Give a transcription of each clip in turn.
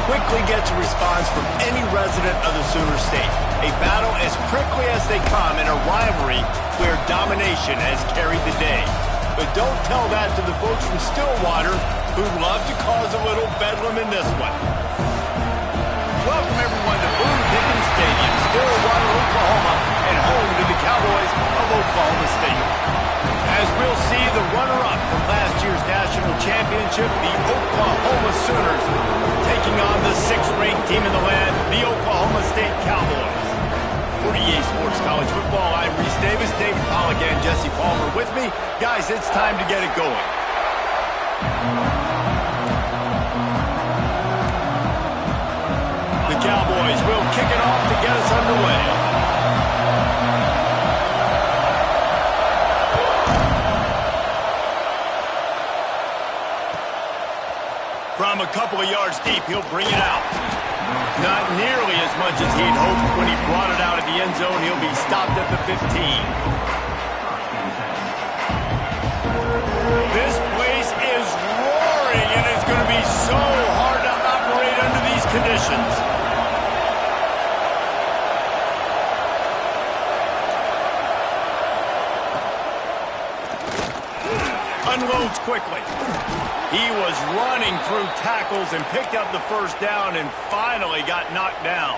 quickly gets a response from any resident of the Sooner State. A battle as prickly as they come in a rivalry where domination has carried the day. But don't tell that to the folks from Stillwater who love to cause a little bedlam in this one. Welcome everyone to Boone Pickens Stadium, Stillwater, Oklahoma, and home to the Cowboys of Oklahoma State. As we'll see, the runner-up from last year's national championship, the Oklahoma Sooners, taking on the 6th-ranked team in the land, the Oklahoma State Cowboys. For EA Sports College Football, I'm Reese Davis, David Pollack, and Jesse Palmer with me. Guys, it's time to get it going. The Cowboys will kick it off to get us underway. From a couple of yards deep, he'll bring it out. Not nearly as much as he'd hoped when he brought it out of the end zone. He'll be stopped at the 15. This place is roaring, and it's going to be so hard to operate under these conditions. Unloads quickly. He was running through tackles and picked up the first down and finally got knocked down.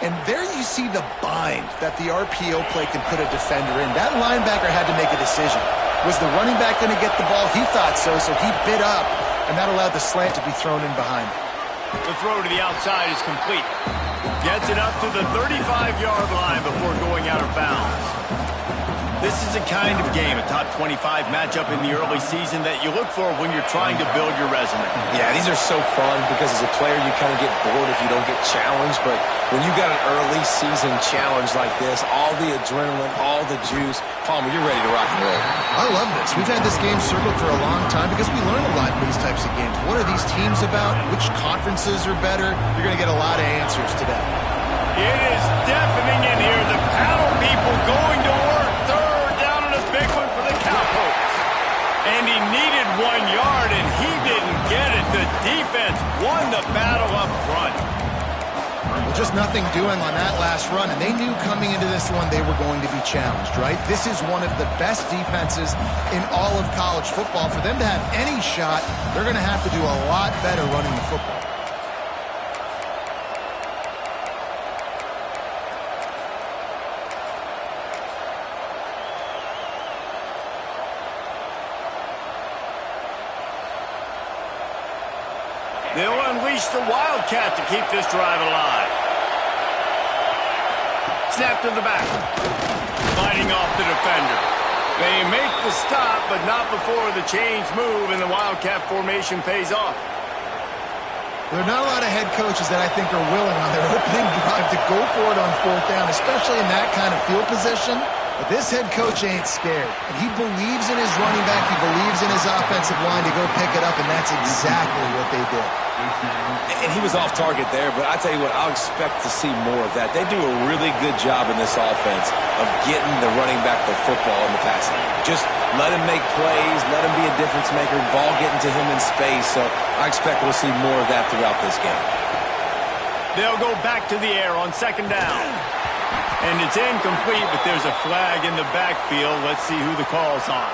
And there you see the bind that the RPO play can put a defender in. That linebacker had to make a decision. Was the running back going to get the ball? He thought so, so he bit up, and that allowed the slant to be thrown in behind. The throw to the outside is complete. Gets it up to the 35-yard line before going out of bounds. This is a kind of game, a top 25 matchup in the early season that you look for when you're trying to build your resume. Yeah, these are so fun because as a player you kind of get bored if you don't get challenged, but when you got an early season challenge like this, all the adrenaline, all the juice, Palmer, you're ready to rock and roll. I love this. We've had this game circled for a long time because we learn a lot in these types of games. What are these teams about? Which conferences are better? You're going to get a lot of answers today. It is deafening in here. The paddle people going to work. Big one for the Cowboys. And he needed 1 yard, and he didn't get it. The defense won the battle up front. Well, just nothing doing on that last run, and they knew coming into this one they were going to be challenged, right? This is one of the best defenses in all of college football. For them to have any shot, they're going to have to do a lot better running the football. They'll unleash the Wildcat to keep this drive alive. Snap to the back. Fighting off the defender. They make the stop, but not before the chains move and the Wildcat formation pays off. There are not a lot of head coaches that I think are willing on their opening drive to go for it on 4th down, especially in that kind of field position. But this head coach ain't scared. And he believes in his running back. He believes in his offensive line to go pick it up, and that's exactly what they did. And he was off target there, but I tell you what, I'll expect to see more of that. They do a really good job in this offense of getting the running back the football in the passing game. Just let him make plays, let him be a difference maker, ball getting to him in space. So I expect we'll see more of that throughout this game. They'll go back to the air on 2nd down. And it's incomplete, but there's a flag in the backfield. Let's see who the call's on.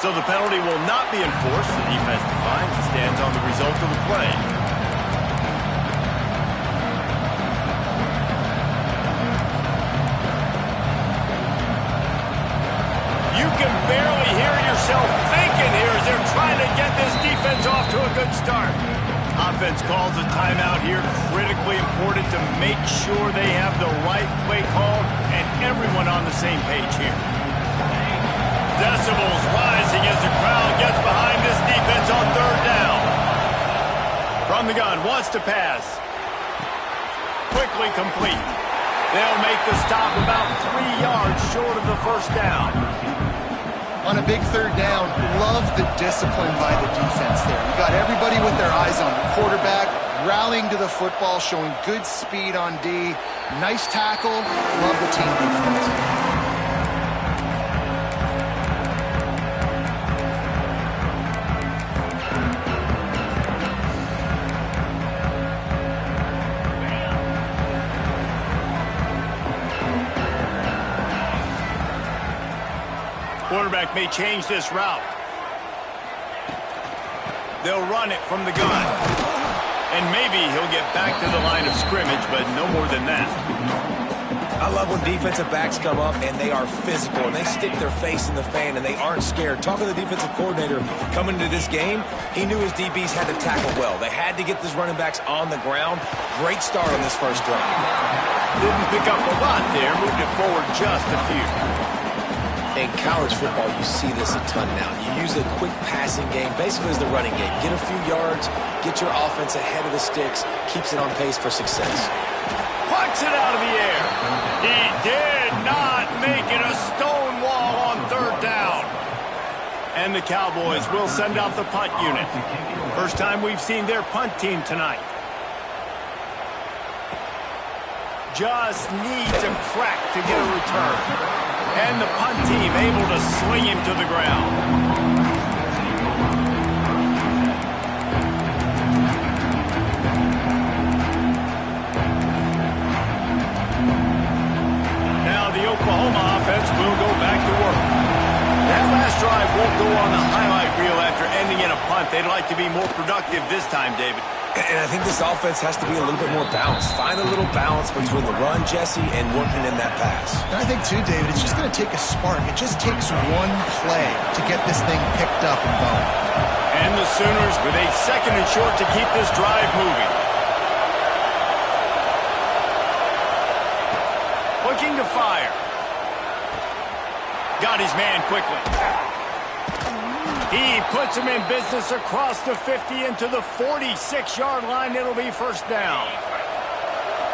So the penalty will not be enforced. The defense defines and stands on the result of the play. You can barely hear yourself thinking here as they're trying to get this defense off to a good start. Offense calls a timeout here. Critically important to make sure they have the right play call and everyone on the same page here. Decibels rising as the crowd gets behind this defense on 3rd down. From the gun, wants to pass. Quickly complete. They'll make the stop about 3 yards short of the 1st down. On a big 3rd down, love the discipline by the defense there. You got everybody with their eyes on the quarterback, rallying to the football, showing good speed on D. Nice tackle. Love the team defense. Quarterback may change this route. They'll run it from the gun. And maybe he'll get back to the line of scrimmage, but no more than that. I love when defensive backs come up and they are physical and they stick their face in the fan and they aren't scared. Talking to the defensive coordinator coming into this game, he knew his DBs had to tackle well. They had to get these running backs on the ground. Great start on this first drive. Didn't pick up a lot there, moved it forward just a few. In college football, you see this a ton now. You use a quick passing game, basically as the running game. Get a few yards, get your offense ahead of the sticks, keeps it on pace for success. Puts it out of the air. He did not make it a stone wall on third down. And the Cowboys will send out the punt unit. First time we've seen their punt team tonight. Just needs a crack to get a return. And the punt team able to swing him to the ground. Oklahoma offense will go back to work. That last drive won't go on the highlight reel after ending in a punt. They'd like to be more productive this time, David. And I think this offense has to be a little bit more balanced. Find a little balance between the run, Jesse, and working in that pass. And I think, too, David, it's just going to take a spark. It just takes one play to get this thing picked up and going. And the Sooners with a second and short to keep this drive moving. Looking to fire. Got his man quickly. He puts him in business across the 50 into the 46-yard line. It'll be first down.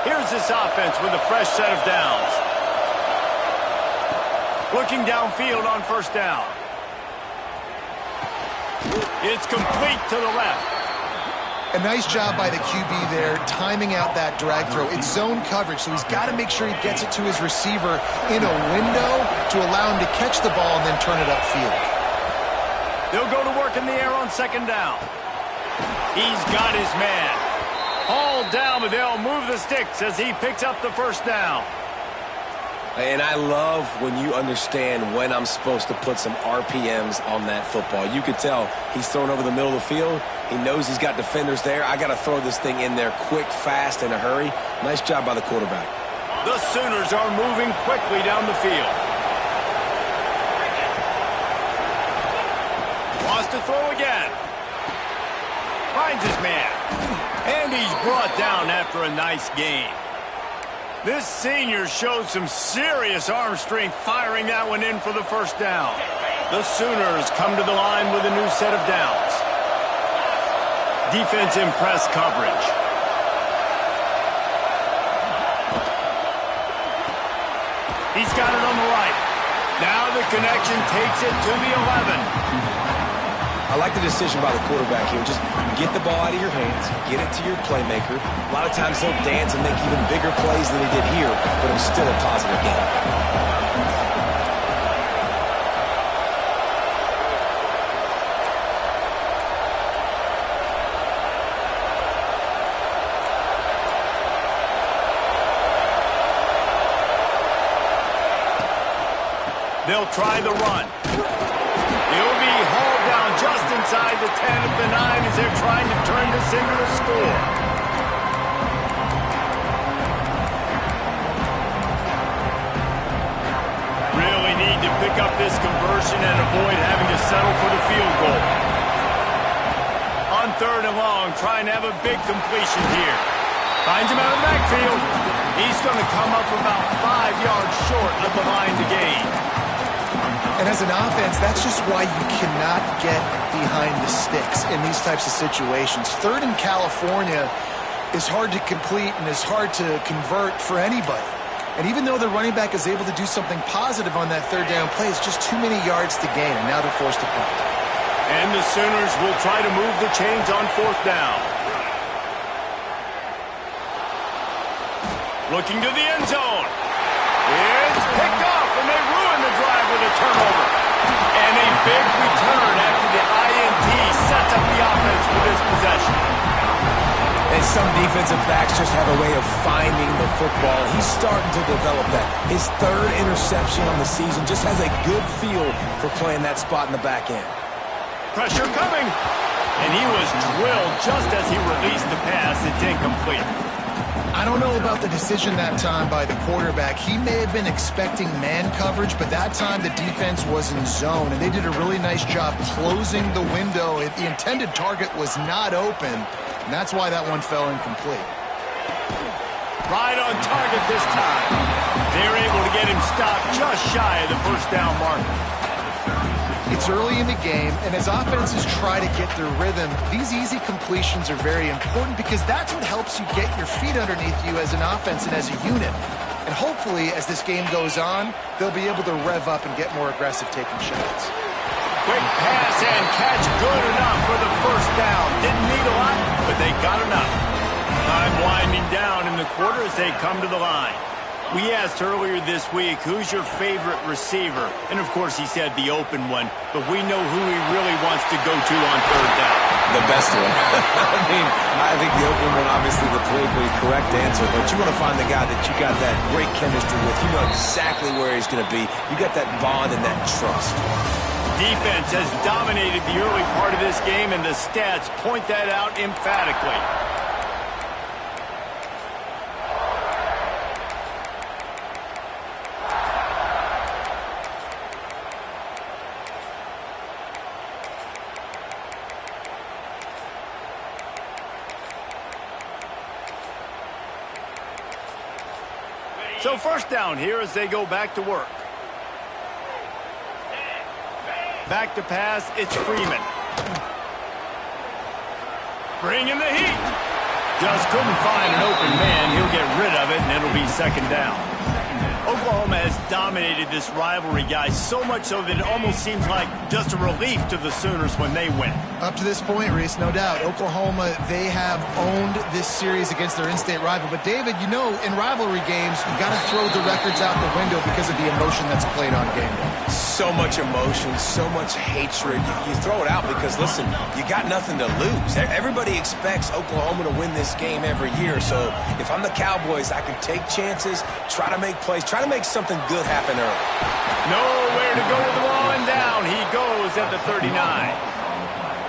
Here's this offense with a fresh set of downs. Looking downfield on first down. It's complete to the left. A nice job by the QB there, timing out that drag throw. It's zone coverage, so he's got to make sure he gets it to his receiver in a window to allow him to catch the ball and then turn it upfield. They'll go to work in the air on second down. He's got his man. All down, but they'll move the sticks as he picks up the first down. And I love when you understand when I'm supposed to put some RPMs on that football. You could tell he's thrown over the middle of the field. He knows he's got defenders there. I got to throw this thing in there quick, fast, in a hurry. Nice job by the quarterback. The Sooners are moving quickly down the field. Wants to throw again. Finds his man. And he's brought down after a nice gain. This senior showed some serious arm strength firing that one in for the first down. The Sooners come to the line with a new set of downs. Defense in press coverage. He's got it on the right. Now the connection takes it to the 11. I like the decision by the quarterback here. Just get the ball out of your hands, get it to your playmaker. A lot of times he'll dance and make even bigger plays than he did here, but it was still a positive game. They'll try the run. He'll be hauled down just inside the 10 at the 9 as they're trying to turn this into a score. Really need to pick up this conversion and avoid having to settle for the field goal. On third and long, trying to have a big completion here. Finds him out of the backfield. He's going to come up about 5 yards short of the line to gain. And as an offense, that's just why you cannot get behind the sticks in these types of situations. Third in California is hard to complete and is hard to convert for anybody. And even though the running back is able to do something positive on that third down play, it's just too many yards to gain, and now they're forced to punt. And the Sooners will try to move the chains on fourth down. Looking to the end zone. It's picked off, and they ruin the drive with a turnover. And a big return after the INT sets up the offense for this possession. And Some defensive backs just have a way of finding the football. He's starting to develop that. His third interception on the season just has a good feel for playing that spot in the back end. Pressure coming. And he was drilled just as he released the pass. It's incomplete. I don't know about the decision that time by the quarterback. He may have been expecting man coverage, but that time the defense was in zone, and they did a really nice job closing the window. The intended target was not open, and that's why that one fell incomplete. Right on target this time. They're able to get him stopped just shy of the first down marker. It's early in the game, and as offenses try to get their rhythm, these easy completions are very important because that's what helps you get your feet underneath you as an offense and as a unit. And hopefully, as this game goes on, they'll be able to rev up and get more aggressive taking shots. Quick pass and catch, good enough for the first down. Didn't need a lot, but they got enough. Time winding down in the quarter as they come to the line. We asked earlier this week, who's your favorite receiver? And, of course, he said the open one, but we know who he really wants to go to on third down. The best one. I think the open one, obviously, the politically correct answer, but you want to find the guy that you got that great chemistry with. You know exactly where he's going to be. You got that bond and that trust. Defense has dominated the early part of this game, and the stats point that out emphatically. So first down here as they go back to work. Back to pass, it's Freeman. Bringing the heat. Just couldn't find an open man. He'll get rid of it, and it'll be second down. Oklahoma has dominated this rivalry, guys, so much so that it almost seems like just a relief to the Sooners when they win. Up to this point, Reese, no doubt. Oklahoma, they have owned this series against their in-state rival. But, David, you know, in rivalry games, you got to throw the records out the window because of the emotion that's played on game day. So much emotion, so much hatred. You throw it out because, listen, you got nothing to lose. Everybody expects Oklahoma to win this game every year. So if I'm the Cowboys, I can take chances, try to make plays, try to make something good happen early. Nowhere to go with the ball and down. He goes at the 39.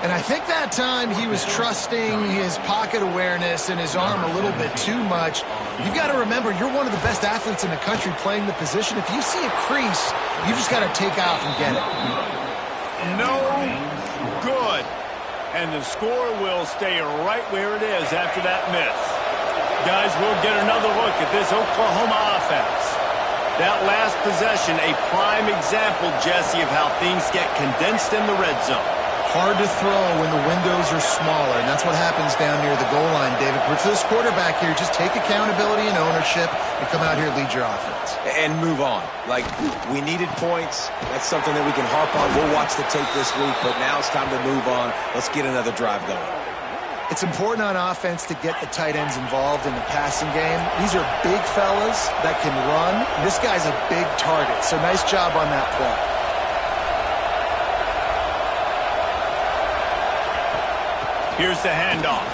And I think that time he was trusting his pocket awareness and his arm a little bit too much. You've got to remember, you're one of the best athletes in the country playing the position. If you see a crease, you just got to take off and get it. No good. And the score will stay right where it is after that miss. Guys, we'll get another look at this Oklahoma offense. That last possession, a prime example, Jesse, of how things get condensed in the red zone. Hard to throw when the windows are smaller, and that's what happens down near the goal line, David. But for this quarterback here, just take accountability and ownership and come out here and lead your offense. And move on. Like, we needed points. That's something that we can harp on. We'll watch the tape this week, but now it's time to move on. Let's get another drive going. It's important on offense to get the tight ends involved in the passing game. These are big fellas that can run. This guy's a big target, so nice job on that play. Here's the handoff.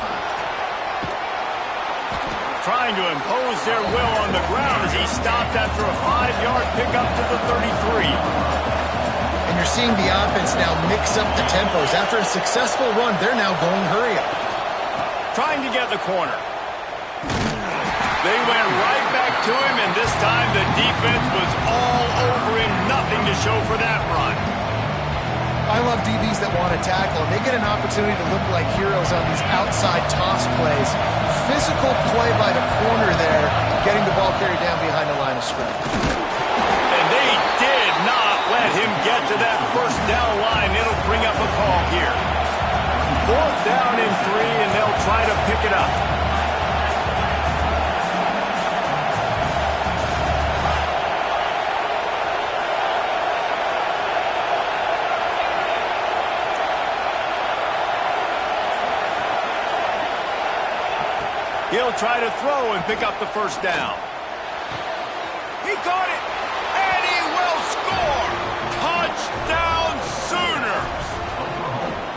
Trying to impose their will on the ground as he stopped after a 5-yard pickup to the 33. And you're seeing the offense now mix up the tempos. After a successful run, they're now going hurry up. Trying to get the corner. They went right back to him, and this time the defense was all over him. Nothing to show for that run. I love DBs that want to tackle, and they get an opportunity to look like heroes on these outside toss plays. Physical play by the corner there, getting the ball carried down behind the line of scrimmage. And they did not let him get to that first down line. It'll bring up a call here. 4th down and 3, and they'll try to pick it up. He'll try to throw and pick up the first down. He caught it, and he will score! Touchdown Sooners!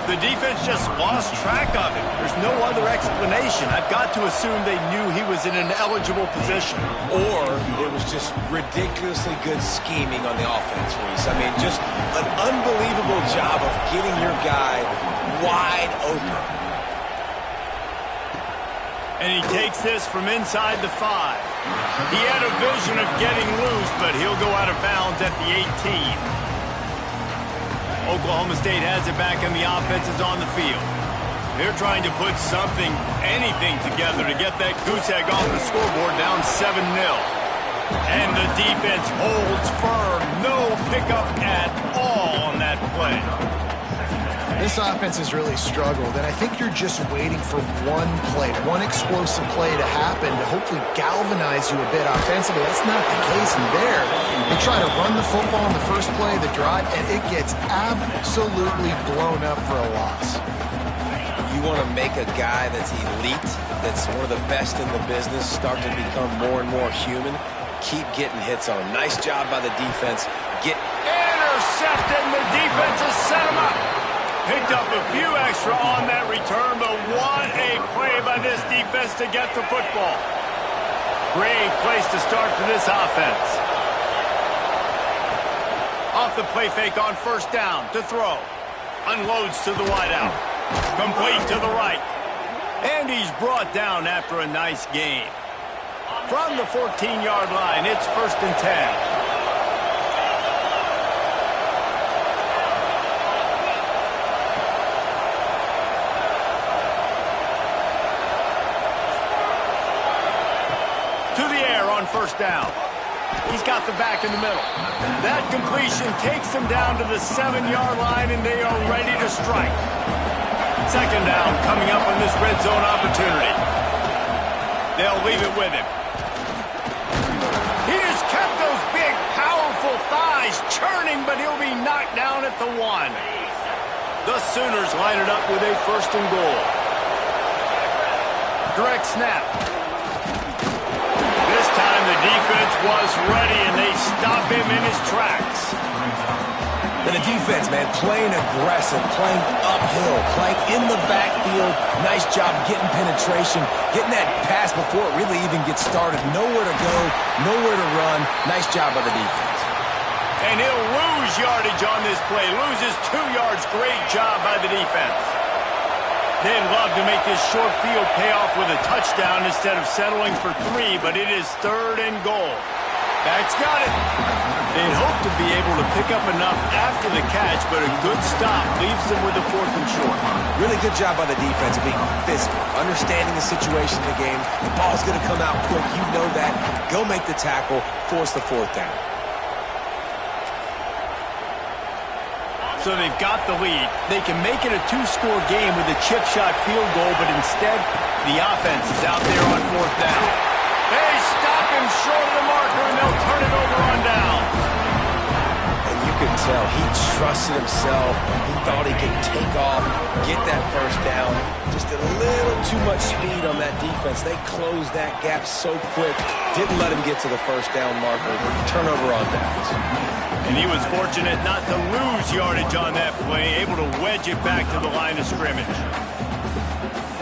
The The defense just lost track of him. There's no other explanation. I've got to assume they knew he was in an eligible position. Or it was just ridiculously good scheming on the offense, Reese. I mean, just an unbelievable job of getting your guy wide open. And he takes this from inside the 5. He had a vision of getting loose, but he'll go out of bounds at the 18. Oklahoma State has it back and the offense is on the field. They're trying to put something, anything together to get that goose egg off the scoreboard down 7-0. And the defense holds firm. No pickup at all on that play. This offense has really struggled, and I think you're just waiting for one play, one explosive play to happen to hopefully galvanize you a bit offensively. That's not the case in there. They try to run the football in the first play of the drive, and it gets absolutely blown up for a loss. You want to make a guy that's elite, that's one of the best in the business, start to become more and more human. Keep getting hits on him. Nice job by the defense. Get intercepted, and the defense has set him up. Picked up a few extra on that return, but what a play by this defense to get the football. Great place to start for this offense. Off the play fake on first down to throw. Unloads to the wideout. Complete to the right. And he's brought down after a nice gain. From the 14-yard line, it's 1st and 10. First down. He's got the back in the middle. That completion takes them down to the 7-yard line, and they are ready to strike. 2nd down coming up on this red zone opportunity. They'll leave it with him. He has kept those big, powerful thighs churning, but he'll be knocked down at the 1. The Sooners line it up with a 1st and goal. Direct snap. This time the defense was ready, and they stop him in his tracks. And the defense, man, playing aggressive, playing uphill, playing in the backfield. Nice job getting penetration, getting that pass before it really even gets started. Nowhere to go, nowhere to run. Nice job by the defense. And he'll lose yardage on this play. Loses 2 yards. Great job by the defense. They'd love to make this short field pay off with a touchdown instead of settling for 3, but it is 3rd and goal. Back's got it. They'd hope to be able to pick up enough after the catch, but a good stop leaves them with a 4th and short. Really good job by the defense being physical, understanding the situation in the game. The ball's going to come out quick. You know that. Go make the tackle, force the 4th down. So they've got the lead. They can make it a 2-score game with a chip shot field goal, but instead, the offense is out there on 4th down. They stop him short of the marker, and they'll turn it over on downs. And you can tell he trusted himself. He thought he could take off, get that 1st down. Just a little too much speed on that defense. They closed that gap so quick. Didn't let him get to the 1st down marker. Turnover on downs. And he was fortunate not to lose yardage on that play, able to wedge it back to the line of scrimmage.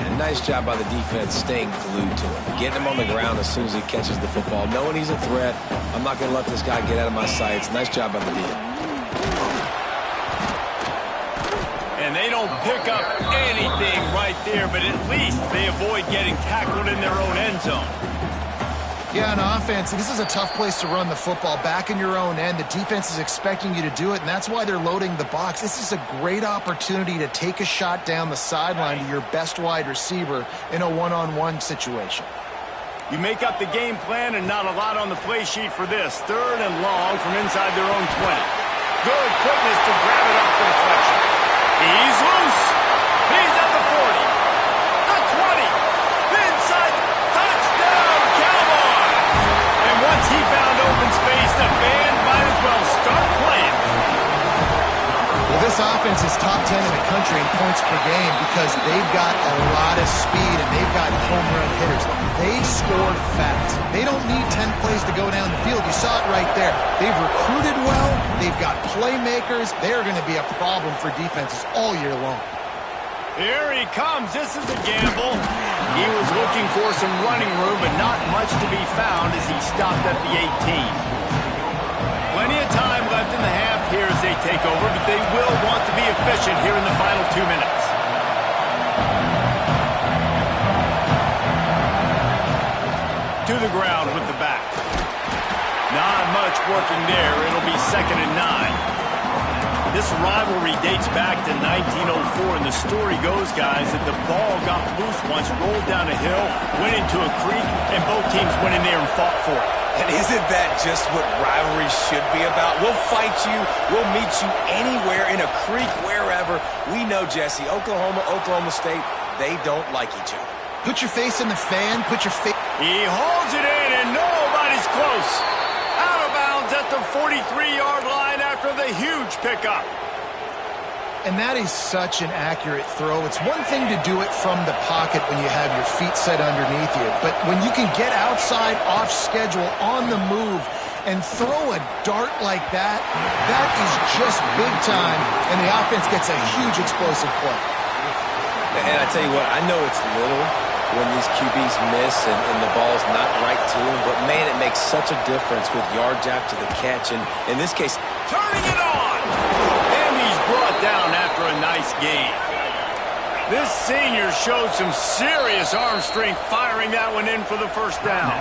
And nice job by the defense staying glued to him. Getting him on the ground as soon as he catches the football. Knowing he's a threat, I'm not going to let this guy get out of my sights. Nice job by the D. And they don't pick up anything right there, but at least they avoid getting tackled in their own end zone. Yeah, on offense, this is a tough place to run the football. Back in your own end, the defense is expecting you to do it, and that's why they're loading the box. This is a great opportunity to take a shot down the sideline to your best wide receiver in a one-on-one situation. You make up the game plan and not a lot on the play sheet for this. 3rd and long from inside their own 20. Good quickness to grab it off the deflection. He's loose. He's at the 40. The 20. Inside. Touchdown, Cowboys. And once he found open space, the band might as well start playing. Well, this offense is top 10 in the country in points per game because they've got a lot of speed and they've got home run hitters. They score fast. They don't need 10 plays to go down the field. You saw it right there. They've recruited well. They've got playmakers. They're going to be a problem for defenses all year long. Here he comes. This is a gamble. He was looking for some running room, but not much to be found as he stopped at the 18. Plenty of time left in the half here as they take over, but they will want to be efficient here in the final 2 minutes. To the ground with the back. Not much working there. It'll be 2nd and 9. This rivalry dates back to 1904, and the story goes, guys, that the ball got loose once, rolled down a hill, went into a creek, and both teams went in there and fought for it. And isn't that just what rivalry should be about? We'll fight you. We'll meet you anywhere, in a creek, wherever. We know, Jesse, Oklahoma, Oklahoma State, they don't like each other. Put your face in the fan. Put your face... He holds it in, and nobody's close. Out of bounds at the 43-yard line after the huge pickup. And that is such an accurate throw. It's one thing to do it from the pocket when you have your feet set underneath you, but when you can get outside, off schedule, on the move, and throw a dart like that, that is just big time, and the offense gets a huge explosive play. And I tell you what, I know it's little when these QBs miss and the ball's not right to them, but man, it makes such a difference with yards after the catch, and in this case, turning it on! And he's brought down after a nice gain. This senior showed some serious arm strength firing that one in for the first down.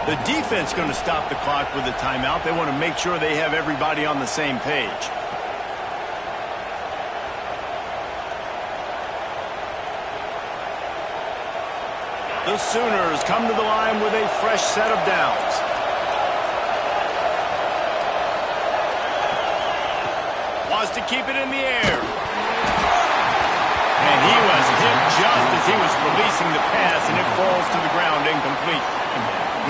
The defense going to stop the clock with a timeout. They want to make sure they have everybody on the same page. The Sooners come to the line with a fresh set of downs. Wants to keep it in the air. And he was hit just as he was releasing the pass, and it falls to the ground incomplete.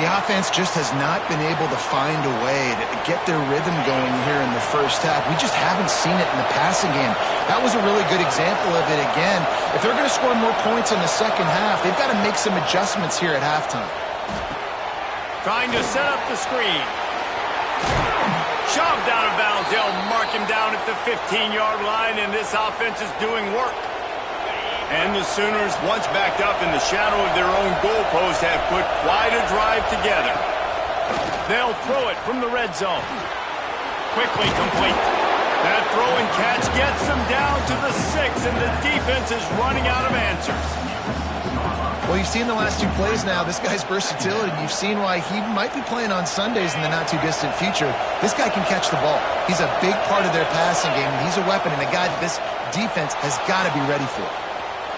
The offense just has not been able to find a way to get their rhythm going here in the first half. We just haven't seen it in the passing game. That was a really good example of it again. If they're going to score more points in the second half, they've got to make some adjustments here at halftime. Trying to set up the screen. Shoved out of bounds. They'll mark him down at the 15-yard line, and this offense is doing work. And the Sooners, once backed up in the shadow of their own goalpost, have put quite a drive together. They'll throw it from the red zone. Quickly complete. That throw and catch gets them down to the 6, and the defense is running out of answers. Well, you've seen the last 2 plays now. This guy's versatility. You've seen why he might be playing on Sundays in the not-too-distant future. This guy can catch the ball. He's a big part of their passing game, and he's a weapon and a guy that this defense has got to be ready for.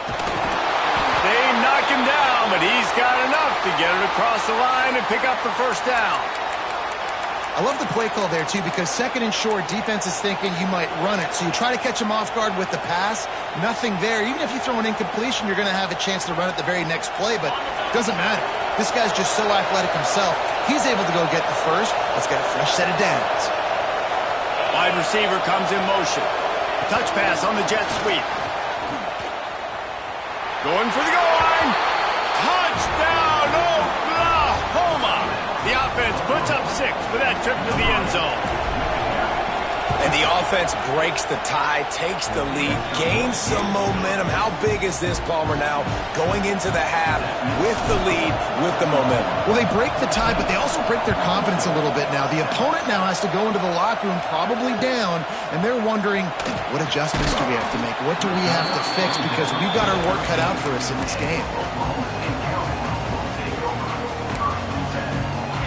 They knock him down, but he's got enough to get it across the line and pick up the first down. I love the play call there, too, because 2nd and short, defense is thinking you might run it. So you try to catch him off guard with the pass. Nothing there. Even if you throw an incompletion, you're going to have a chance to run it the very next play, but it doesn't matter. This guy's just so athletic himself. He's able to go get the first. Let's get a fresh set of downs. Wide receiver comes in motion. Touch pass on the jet sweep. Going for the goal line. Touchdown, Oklahoma. The offense puts up 6 for that trip to the end zone. and the offense breaks the tie, takes the lead, gains some momentum. How big is this, Palmer, now going into the half with the lead, with the momentum? Well, they break the tie, but they also break their confidence a little bit now. The opponent now has to go into the locker room probably down, and they're wondering, what adjustments do we have to make? What do we have to fix? Because we've got our work cut out for us in this game.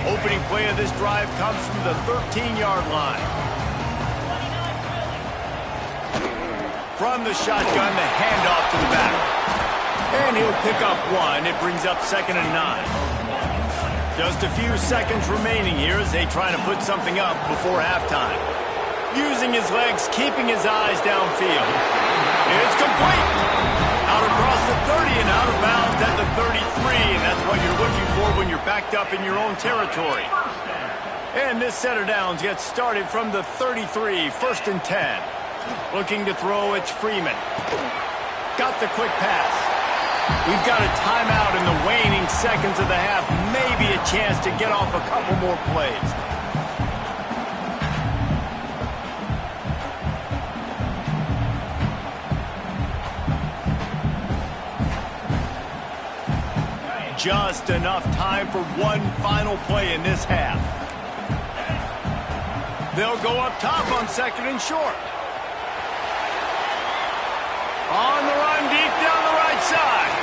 Opening play of this drive comes from the 13-yard line. From the shotgun, the handoff to the back. And he'll pick up one. It brings up 2nd and 9. Just a few seconds remaining here as they try to put something up before halftime. Using his legs, keeping his eyes downfield. It's complete. Out across the 30 and out of bounds at the 33, and that's what you're looking for when you're backed up in your own territory. And this set of downs gets started from the 33, 1st and 10. Looking to throw, it's Freeman. Got the quick pass. We've got a timeout in the waning seconds of the half. Maybe a chance to get off a couple more plays. Just enough time for one final play in this half. They'll go up top on 2nd and short. On the run, deep down the right side.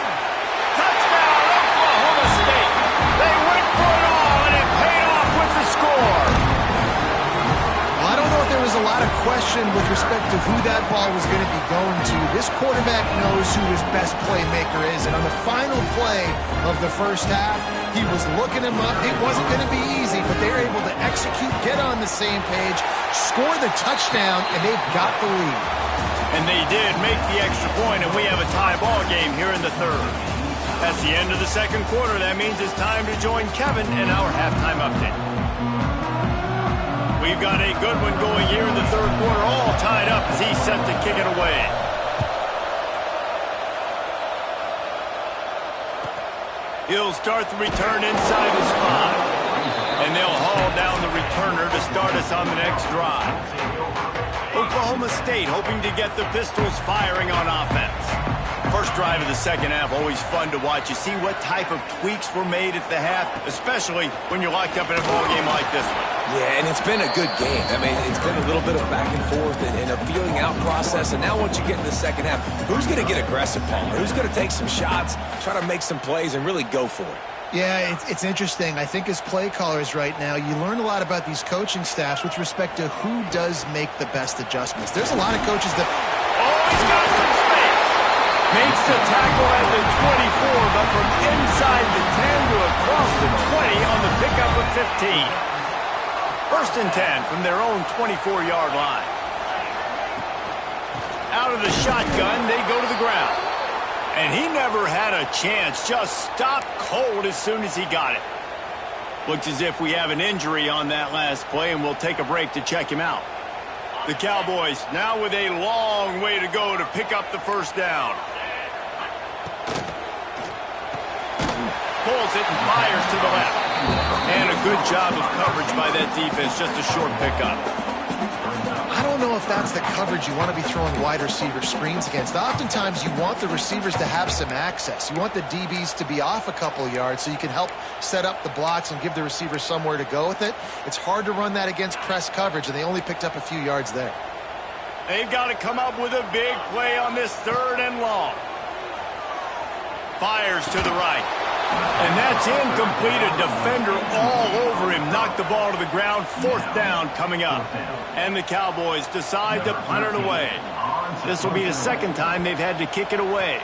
Touchdown, Oklahoma State. They went for it all, and it paid off with the score. Well, I don't know if there was a lot of question with respect to who that ball was going to be going to. This quarterback knows who his best playmaker is, and on the final play of the first half, he was looking him up. It wasn't going to be easy, but they were able to execute, get on the same page, score the touchdown, and they've got the lead. And they did make the extra point, and we have a tie ball game here in the third. That's the end of the second quarter. That means it's time to join Kevin in our halftime update. We've got a good one going here in the third quarter, all tied up as he's set to kick it away. He'll start the return inside his 5. And they'll haul down the returner to start us on the next drive. Oklahoma State hoping to get the Pistols firing on offense. First drive of the second half, always fun to watch. You see what type of tweaks were made at the half, especially when you're locked up in a ball game like this one. Yeah, and it's been a good game. I mean, it's been a little bit of back and forth and a feeling out process. And now once you get in the second half, who's going to get aggressive, Palmer? Who's going to take some shots, try to make some plays, and really go for it? Yeah, it's interesting. I think as play callers right now, you learn a lot about these coaching staffs with respect to who does make the best adjustments. There's a lot of coaches that... Oh, he's got some space. Makes the tackle at the 24, but from inside the 10 to across the 20 on the pickup of 15. First and 10 from their own 24-yard line. Out of the shotgun, they go to the ground. And he never had a chance, just stopped cold as soon as he got it. Looks as if we have an injury on that last play, and we'll take a break to check him out. The Cowboys now with a long way to go to pick up the first down. Pulls it and fires to the left. And a good job of coverage by that defense, just a short pickup. I don't know if that's the coverage you want to be throwing wide receiver screens against. Oftentimes, you want the receivers to have some access. You want the DBs to be off a couple yards so you can help set up the blocks and give the receiver somewhere to go with it. It's hard to run that against press coverage, and they only picked up a few yards there. They've got to come up with a big play on this 3rd and long. Fires to the right. And that's incomplete. A defender all over him. Knocked the ball to the ground. 4th down coming up. And the Cowboys decide to punt it away. This will be the second time they've had to kick it away.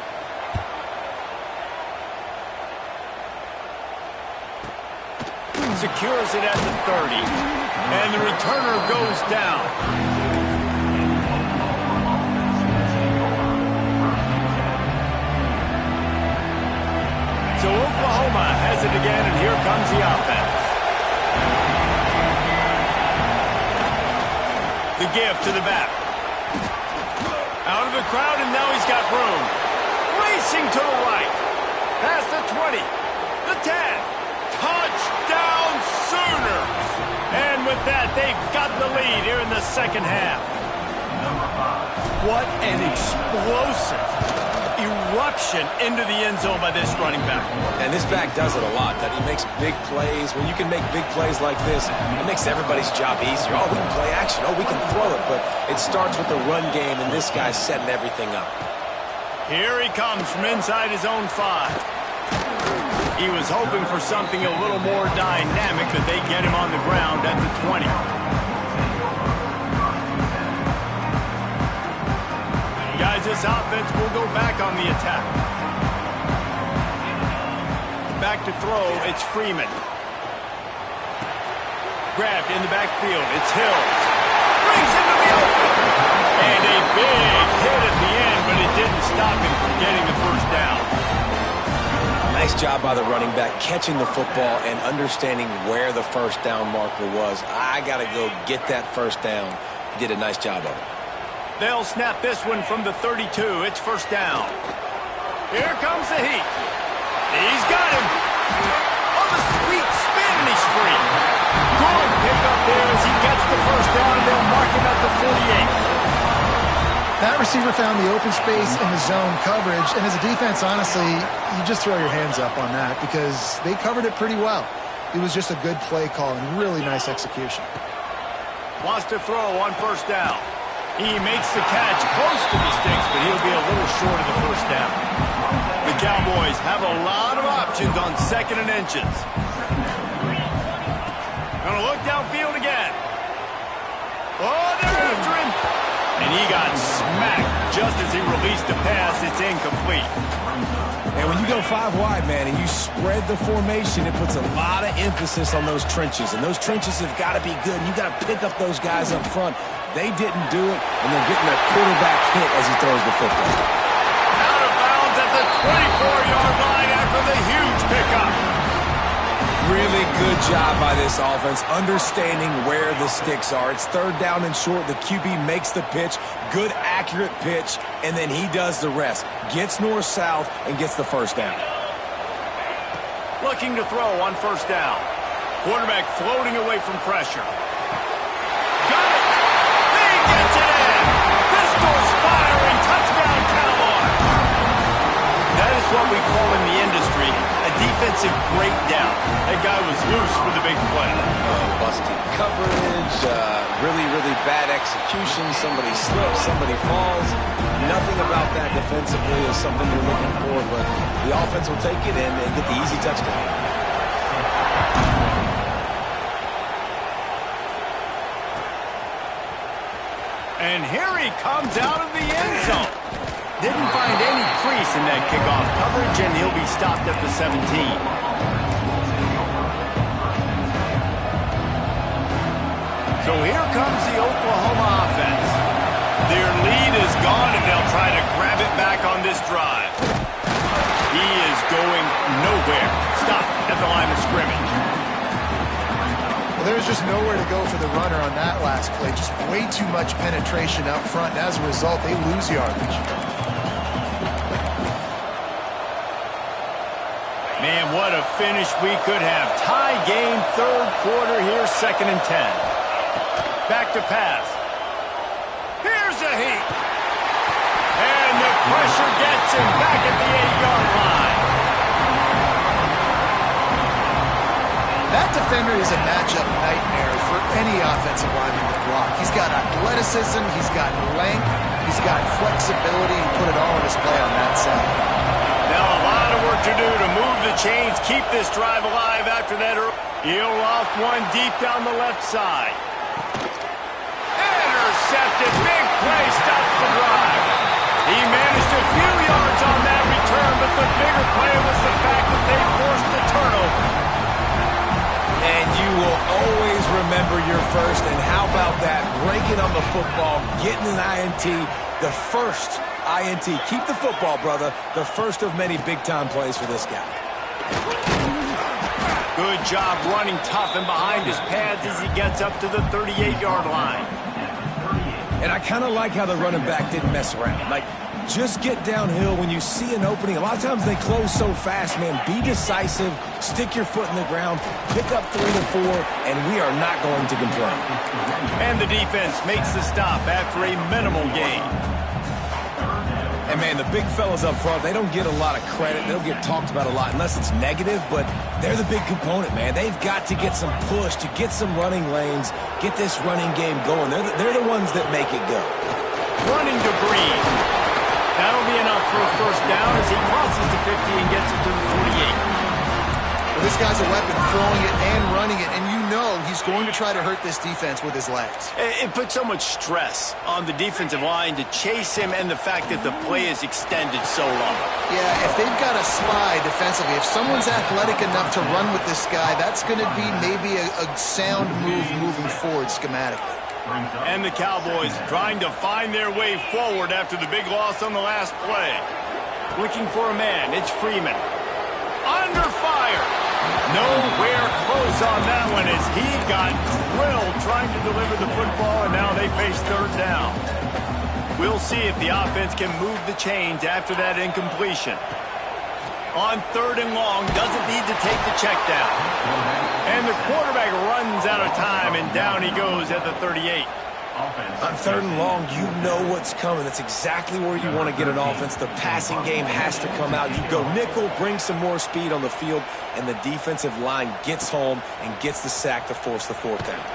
Secures it at the 30. And the returner goes down. So Oklahoma has it again, and here comes the offense. The give to the back. Out of the crowd, and now he's got room. Racing to the right. Past the 20. The 10. Touchdown Sooners! And with that, they've got the lead here in the second half. What an explosive eruption into the end zone by this running back. And this back does it a lot. That he makes big plays. When you can make big plays like this, it makes everybody's job easier. Oh, we can play action. Oh, we can throw it. But it starts with the run game, and this guy's setting everything up. Here he comes from inside his own 5. He was hoping for something a little more dynamic, but they get him on the ground at the 20. Guys, this offense will go back on the attack. Back to throw, it's Freeman. Grabbed in the backfield, it's Hill. Brings him to the open. And a big hit at the end, but it didn't stop him from getting the first down. Nice job by the running back, catching the football and understanding where the first down marker was. I got to go get that first down. He did a nice job of it. They'll snap this one from the 32. It's first down. Here comes the heat. He's got him. On the sweet spin, and he's free. Good pick up there as he gets the first down, and they'll mark him at the 48. That receiver found the open space in the zone coverage, and as a defense, honestly, you just throw your hands up on that because they covered it pretty well. It was just a good play call and really nice execution. Wants to throw on first down. He makes the catch close to the sticks, but he'll be a little short of the first down. The Cowboys have a lot of options on 2nd and inches. Gonna look downfield again. Oh, they're after him. And he got smacked just as he released the pass. It's incomplete. And when you go 5 wide, man, and you spread the formation, it puts a lot of emphasis on those trenches. And those trenches have got to be good. And you got to pick up those guys up front. They didn't do it, and they're getting a quarterback hit as he throws the football. Out of bounds at the 24-yard line after the huge pickup. Really good job by this offense, understanding where the sticks are. It's 3rd down and short. The QB makes the pitch, good, accurate pitch, and then he does the rest. Gets north-south and gets the first down. Looking to throw on first down. Quarterback floating away from pressure. Got it! He gets it in! Pistol's firing! Touchdown, Cowboys! That is what we call in the industry a defensive breakdown. That guy was loose for the big play. Busted coverage, really, really bad execution. Somebody slips, somebody falls. Nothing about that defensively is something you're looking for, but the offense will take it and get the easy touchdown. And here he comes out of the end zone. Didn't find any crease in that kickoff coverage, and he'll be stopped at the 17. So here comes the Oklahoma offense. Their lead is gone, and they'll try to grab it back on this drive. He is going nowhere. Stop at the line of scrimmage. Well, there's just nowhere to go for the runner on that last play. Just way too much penetration up front, and as a result, they lose yardage. Man, what a finish we could have. Tie game, 3rd quarter here, 2nd and 10. Back to pass. Here's a heat. And the pressure gets him back at the 8-yard line. That defender is a matchup nightmare for any offensive lineman to block. He's got athleticism, he's got length, he's got flexibility. He put it all on display on that side. Now a lot of work to do to move the chains, keep this drive alive after that. He'll loft one deep down the left side. Intercepted, big play, stops the drive. He managed a few yards on that return, but the bigger play was the fact that they forced the turnover. And you will always remember your first, and how about that? Breaking on the football, getting an INT, the first INT. Keep the football, brother. The first of many big-time plays for this guy. Good job running tough and behind his pads as he gets up to the 38-yard line. And I kind of like how the running back didn't mess around. Like, just get downhill when you see an opening. A lot of times they close so fast, man. Be decisive, stick your foot in the ground, pick up 3 to 4, and we are not going to complain. And the defense makes the stop after a minimal gain. And, man, the big fellas up front, they don't get a lot of credit. They don't get talked about a lot unless it's negative, but they're the big component, man. They've got to get some push, to get some running lanes, get this running game going. They're the ones that make it go. Running to Breed. That'll be enough for a first down as he crosses the 50 and gets it to the 48. Well, this guy's a weapon, throwing it and running it, and you know he's going to try to hurt this defense with his legs. It puts so much stress on the defensive line to chase him, and the fact that the play is extended so long. Yeah, if they've got a slide defensively, if someone's athletic enough to run with this guy, that's going to be maybe a sound move moving forward schematically. And the Cowboys trying to find their way forward after the big loss on the last play. Looking for a man, it's Freeman. Under fire. Nowhere close on that one as he got drilled trying to deliver the football, and now they face 3rd down. We'll see if the offense can move the chains after that incompletion. On 3rd and long, doesn't need to take the check down. And the quarterback runs out of time, and down he goes at the 38. On 3rd and long, you know what's coming. That's exactly where you want to get an offense. The passing game has to come out. You go nickel, bring some more speed on the field, and the defensive line gets home and gets the sack to force the 4th down.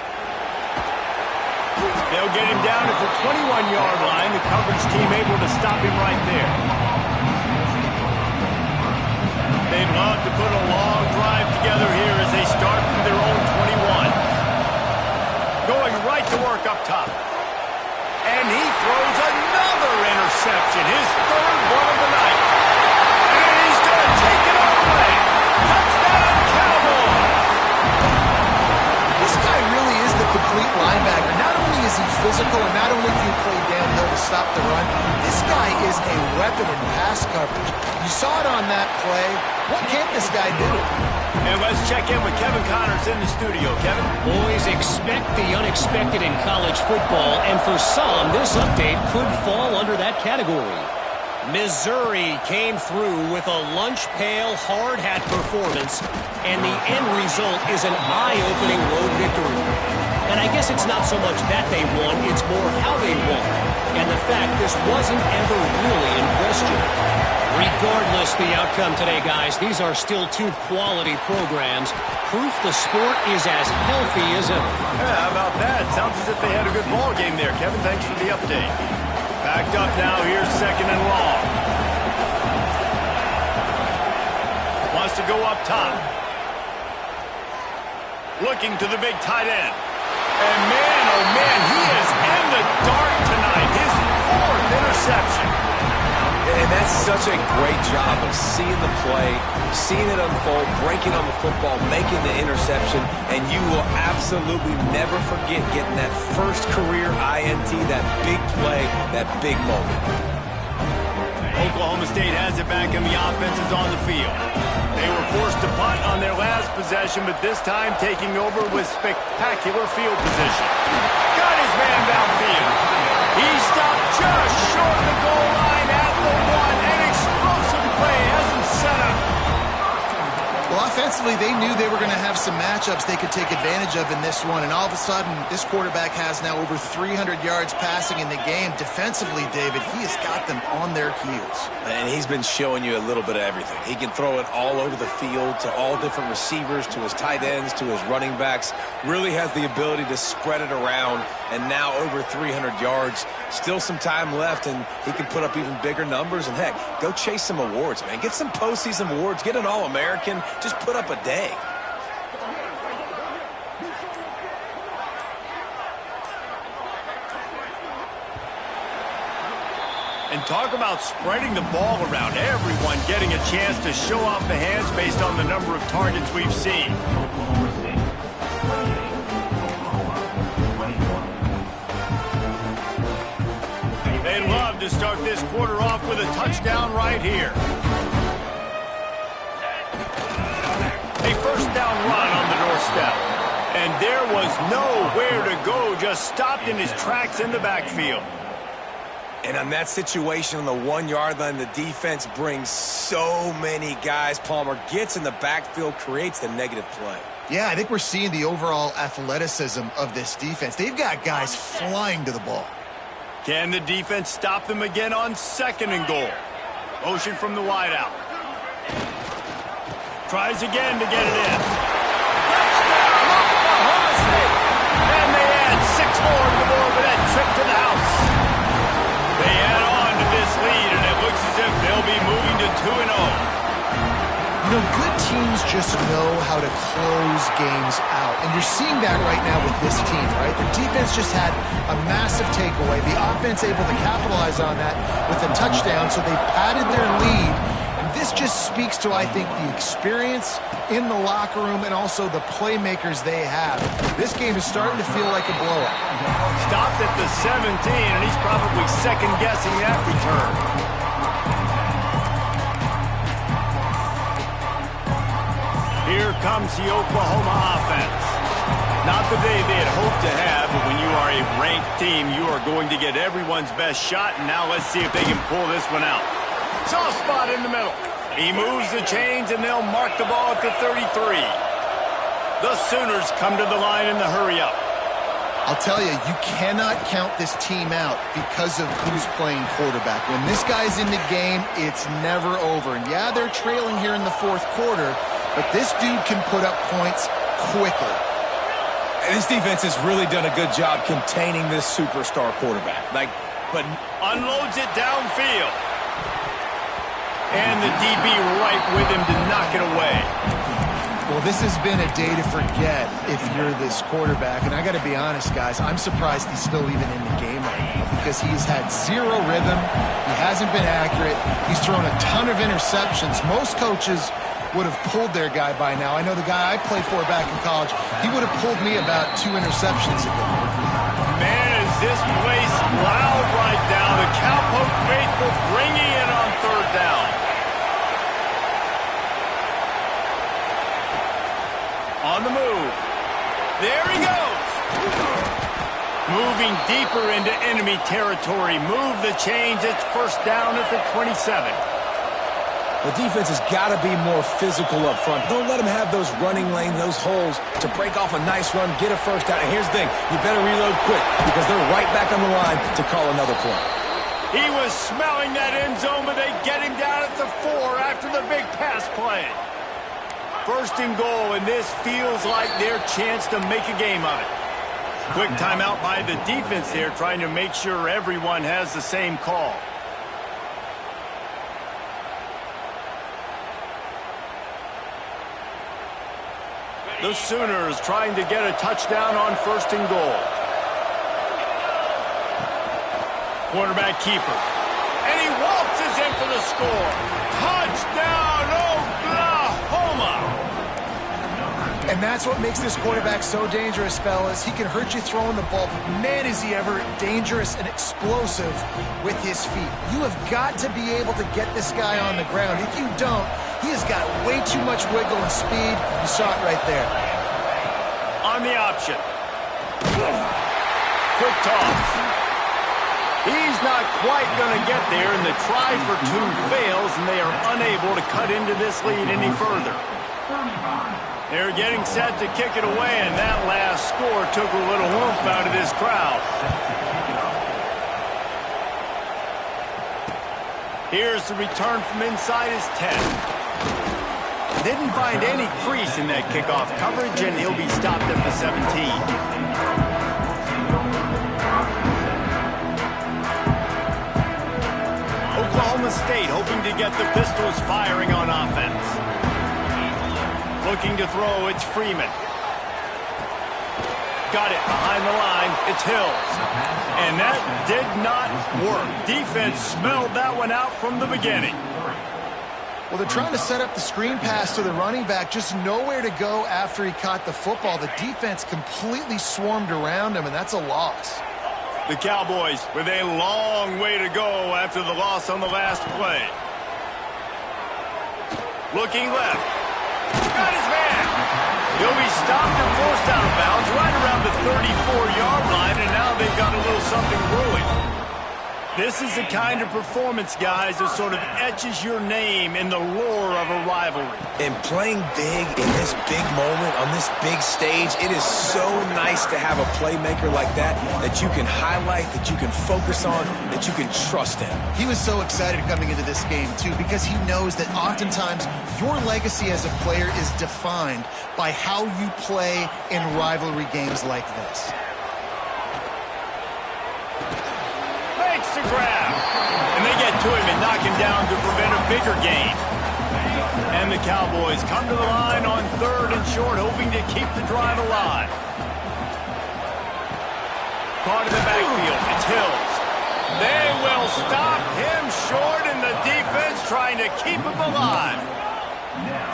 They'll get him down at the 21-yard line. The coverage team able to stop him right there. They'd love to put a long drive together here as they start from their own 21. Going right to work up top. And he throws another interception, his 3rd one of the night. And he's going to take it all away. Touchdown, Cowboys! This guy really is the complete linebacker. Not only is he physical, and not only can he play downhill to stop the run, this guy is a weapon in pass coverage. You saw it on that play. What can't this guy do? And let's check in with Kevin Connors in the studio. Kevin? Boys, expect the unexpected in college football, and for some, this update could fall under that category. Missouri came through with a lunch pail hard hat performance, and the end result is an eye-opening road victory. And I guess it's not so much that they won, it's more how they won, and the fact this wasn't ever really in question. Regardless the outcome today, guys, these are still 2 quality programs. Proof the sport is as healthy as ever. Yeah, how about that? Sounds as if they had a good ball game there. Kevin, thanks for the update. Backed up now, here's 2nd and long. Wants to go up top. Looking to the big tight end. And man, oh man, he is in the dark tonight. His 4th interception. And that's such a great job of seeing the play, seeing it unfold, breaking on the football, making the interception, and you will absolutely never forget getting that first career INT, that big play, that big moment. Oklahoma State has it back and the offense is on the field. They were forced to punt on their last possession, but this time taking over with spectacular field position. Got his man downfield. He stopped just short of the goal line at the 1. An explosive play has him set up. Well, offensively, they knew they were going to have some matchups they could take advantage of in this one, and all of a sudden, this quarterback has now over 300 yards passing in the game. Defensively, David, he has got them on their heels. And he's been showing you a little bit of everything. He can throw it all over the field to all different receivers, to his tight ends, to his running backs. Really has the ability to spread it around, and now over 300 yards. Still some time left, and he can put up even bigger numbers. And, heck, go chase some awards, man. Get some postseason awards. Get an All-American. Just put up a day. And talk about spreading the ball around. Everyone getting a chance to show off the hands based on the number of targets we've seen. They'd love to start this quarter off with a touchdown right here. A 1st down run on the doorstep. And there was nowhere to go, just stopped in his tracks in the backfield. And on that situation on the 1-yard line, the defense brings so many guys. Palmer gets in the backfield, creates the negative play. Yeah, I think we're seeing the overall athleticism of this defense. They've got guys flying to the ball. Can the defense stop them again on 2nd and goal? Motion from the wideout. Tries again to get it in. Touchdown, Oklahoma State! And they add 6 more to the board with that trip to the house. They add on to this lead, and it looks as if they'll be moving to 2-0. You know, good teams just know how to close games out. And you're seeing that right now with this team, right? The defense just had a massive takeaway. The offense able to capitalize on that with a touchdown, so they've padded their lead. And this just speaks to, I think, the experience in the locker room and also the playmakers they have. This game is starting to feel like a blowout. Stopped at the 17, and he's probably second-guessing that return. Here comes the Oklahoma offense. Not the day they had hoped to have, but when you are a ranked team, you are going to get everyone's best shot, and now let's see if they can pull this one out. Soft spot in the middle. He moves the chains, and they'll mark the ball at the 33. The Sooners come to the line in the hurry-up. I'll tell you, you cannot count this team out because of who's playing quarterback. When this guy's in the game, it's never over. And yeah, they're trailing here in the fourth quarter, but this dude can put up points quickly. And this defense has really done a good job containing this superstar quarterback. But unloads it downfield. And the DB right with him to knock it away. Well, this has been a day to forget if you're this quarterback. And I got to be honest, guys, I'm surprised he's still even in the game right now because he's had zero rhythm. He hasn't been accurate. He's thrown a ton of interceptions. Most coaches would have pulled their guy by now. I know the guy I played for back in college, he would have pulled me about 2 interceptions ago. Man, is this place loud right now. The Cowpoke faithful bringing it on third down. On the move. There he goes. Moving deeper into enemy territory. Move the chains. It's first down at the 27. The defense has got to be more physical up front. Don't let them have those running lanes, those holes to break off a nice run, get a first down. And here's the thing. You better reload quick because they're right back on the line to call another play. He was smelling that end zone, but they get him down at the 4 after the big pass play. First and goal, and this feels like their chance to make a game of it. Quick timeout by the defense there, trying to make sure everyone has the same call. The Sooners trying to get a touchdown on first and goal. Quarterback keeper. And he waltzes in for the score. Touchdown, Oklahoma! And that's what makes this quarterback so dangerous, fellas. He can hurt you throwing the ball, but man, is he ever dangerous and explosive with his feet. You have got to be able to get this guy on the ground. If you don't, he has got way too much wiggle and speed. You saw it right there. On the option. Quick toss. He's not quite going to get there, and the try for 2 fails, and they are unable to cut into this lead any further. They're getting set to kick it away, and that last score took a little oomph out of this crowd. Here's the return from inside his 10. Didn't find any crease in that kickoff coverage, and he'll be stopped at the 17. Oklahoma State hoping to get the Pistols firing on offense. Looking to throw, it's Freeman. Got it behind the line, it's Hills. And that did not work. Defense smelled that one out from the beginning. Well, they're trying to set up the screen pass to the running back, just nowhere to go after he caught the football. The defense completely swarmed around him, and that's a loss. The Cowboys with a long way to go after the loss on the last play. Looking left. Got his man. He'll be stopped and forced out of bounds right around the 34-yard line, and now they've got a little something brewing. This is the kind of performance, guys, that sort of etches your name in the lore of a rivalry. And playing big in this big moment, on this big stage, it is so nice to have a playmaker like that you can highlight, that you can focus on, that you can trust in. He was so excited coming into this game, too, because he knows that oftentimes your legacy as a player is defined by how you play in rivalry games like this. To grab. And they get to him and knock him down to prevent a bigger gain. And the Cowboys come to the line on 3rd and short, hoping to keep the drive alive. Caught in the backfield. It's Hills. They will stop him short, and the defense trying to keep him alive.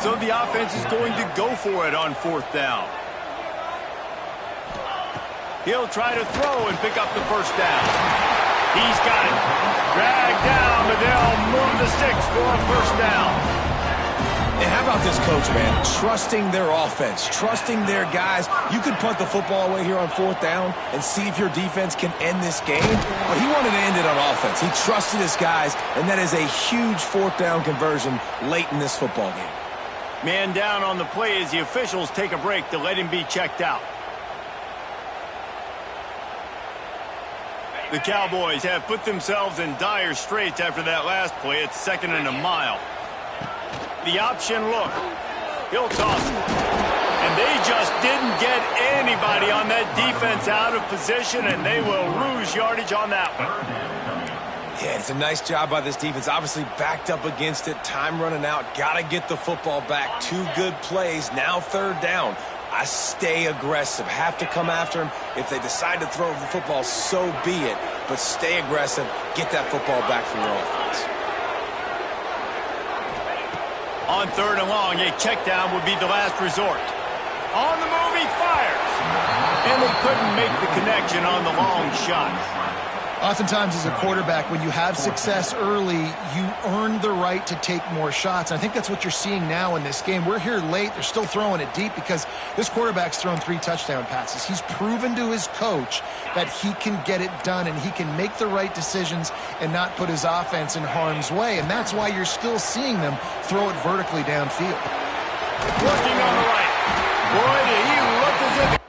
So the offense is going to go for it on 4th down. He'll try to throw and pick up the first down. He's got it. Dragged down, but they'll move the sticks for a first down. And how about this coach, man? Trusting their offense, trusting their guys. You could punt the football away here on 4th down and see if your defense can end this game. But he wanted to end it on offense. He trusted his guys, and that is a huge 4th down conversion late in this football game. Man down on the play as the officials take a break to let him be checked out. The Cowboys have put themselves in dire straits after that last play. It's 2nd and a mile. The option look. He'll toss it. And they just didn't get anybody on that defense out of position, and they will lose yardage on that one. Yeah, it's a nice job by this defense. Obviously backed up against it. Time running out. Got to get the football back. 2 good plays. Now 3rd down. I stay aggressive. Have to come after him. If they decide to throw the football, so be it. But stay aggressive. Get that football back for your offense. On 3rd and long, a check down would be the last resort. On the move, he fires. And they couldn't make the connection on the long shot. Oftentimes as a quarterback, when you have success early, you earn the right to take more shots. And I think that's what you're seeing now in this game. We're here late. They're still throwing it deep because this quarterback's thrown 3 touchdown passes. He's proven to his coach that he can get it done and he can make the right decisions and not put his offense in harm's way. And that's why you're still seeing them throw it vertically downfield. Looking on the right. Boy, did he look as if...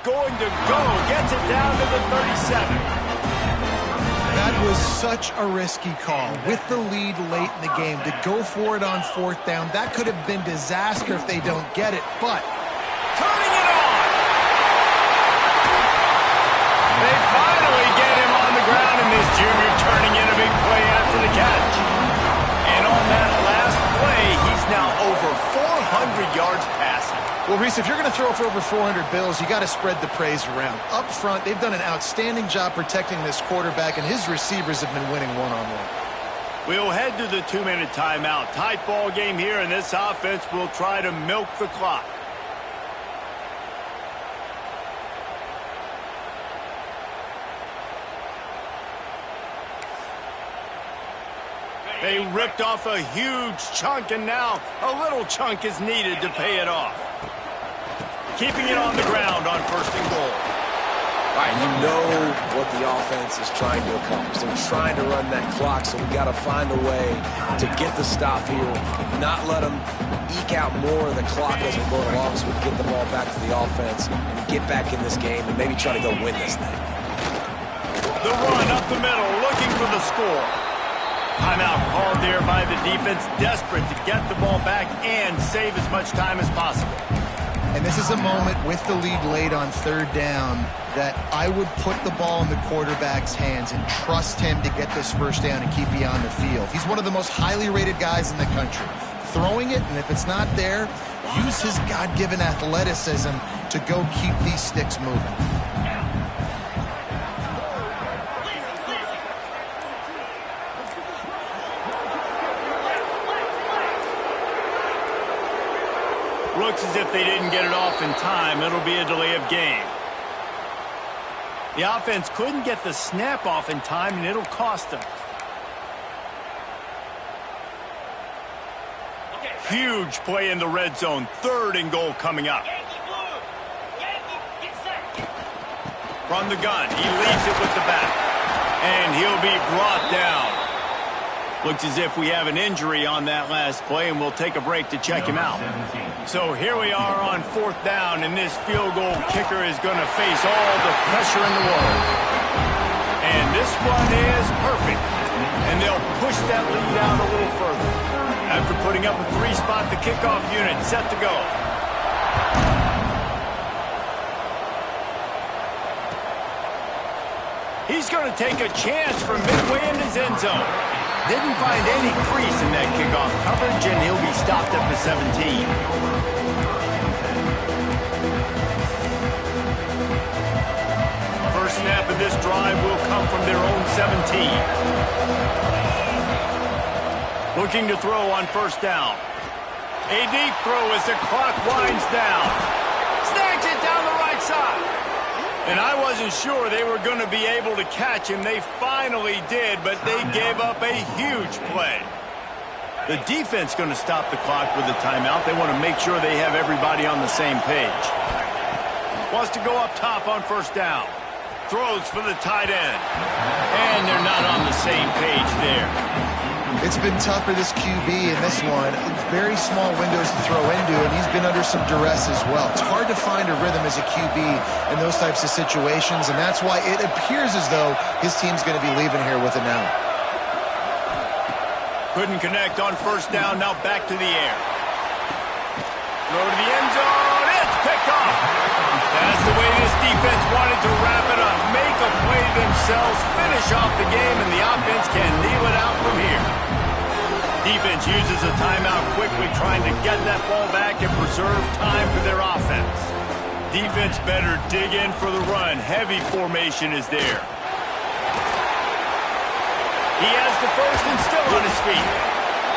going to go. Gets it down to the 37. That was such a risky call with the lead late in the game to go for it on 4th down. That could have been disaster if they don't get it, but turning it on. They finally get him on the ground, and this junior turning in a big play after the catch. And on that last play, he's now over 400 yards passing. Well, Reese, if you're going to throw for over 400 bills, you got to spread the praise around. Up front, they've done an outstanding job protecting this quarterback, and his receivers have been winning one-on-one. We'll head to the 2-minute timeout. Tight ball game here, and this offense will try to milk the clock. They ripped off a huge chunk, and now a little chunk is needed to pay it off. Keeping it on the ground on 1st and goal. All right, you know what the offense is trying to accomplish. They're trying to run that clock, so we got to find a way to get the stop here, not let them eke out more of the clock as we're going along, so we can get the ball back to the offense and get back in this game and maybe try to go win this thing. The run up the middle, looking for the score. Timeout called there by the defense, desperate to get the ball back and save as much time as possible. And this is a moment with the lead late on 3rd down that I would put the ball in the quarterback's hands and trust him to get this 1st down and keep you on the field. He's one of the most highly rated guys in the country. Throwing it, and if it's not there, use his God-given athleticism to go keep these sticks moving. Looks as if they didn't get it off in time. It'll be a delay of game. The offense couldn't get the snap off in time, and it'll cost them. Huge play in the red zone. 3rd and goal coming up. From the gun, he leaves it with the back. And he'll be brought down. Looks as if we have an injury on that last play, and we'll take a break to check him out. So here we are on 4th down, and this field goal kicker is going to face all the pressure in the world. And this one is perfect. And they'll push that lead out a little further. After putting up a 3-spot, the kickoff unit set to go. He's going to take a chance from midway in his end zone. Didn't find any crease in that kickoff coverage, and he'll be stopped at the 17. First snap of this drive will come from their own 17. Looking to throw on first down. A deep throw as the clock winds down. Snacks it down the right side. And I wasn't sure they were going to be able to catch him. They finally did, but they gave up a huge play. The defense going to stop the clock with a timeout. They want to make sure they have everybody on the same page. Wants to go up top on first down. Throws for the tight end. And they're not on the same page there. It's been tough for this QB in this one. Very small windows to throw into, and he's been under some duress as well. It's hard to find a rhythm as a QB in those types of situations, and that's why it appears as though his team's going to be leaving here with an out. Couldn't connect on first down, now back to the air. Throw to the end zone, it's picked off. That's the way this defense wanted to wrap it up. Make a play themselves, finish off the game, and the offense can kneel it out from here. Defense uses a timeout quickly, trying to get that ball back and preserve time for their offense. Defense better dig in for the run. Heavy formation is there. He has the first and still on his feet.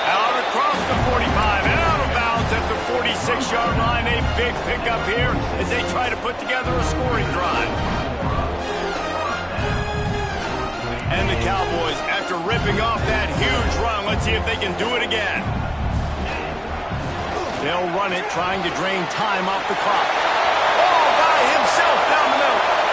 Out across the 45 and out of bounds at the 46-yard line. A big pickup here as they try to put together a scoring drive. And the Cowboys, after ripping off that huge run, let's see if they can do it again. They'll run it, trying to drain time off the clock. All by himself down the middle.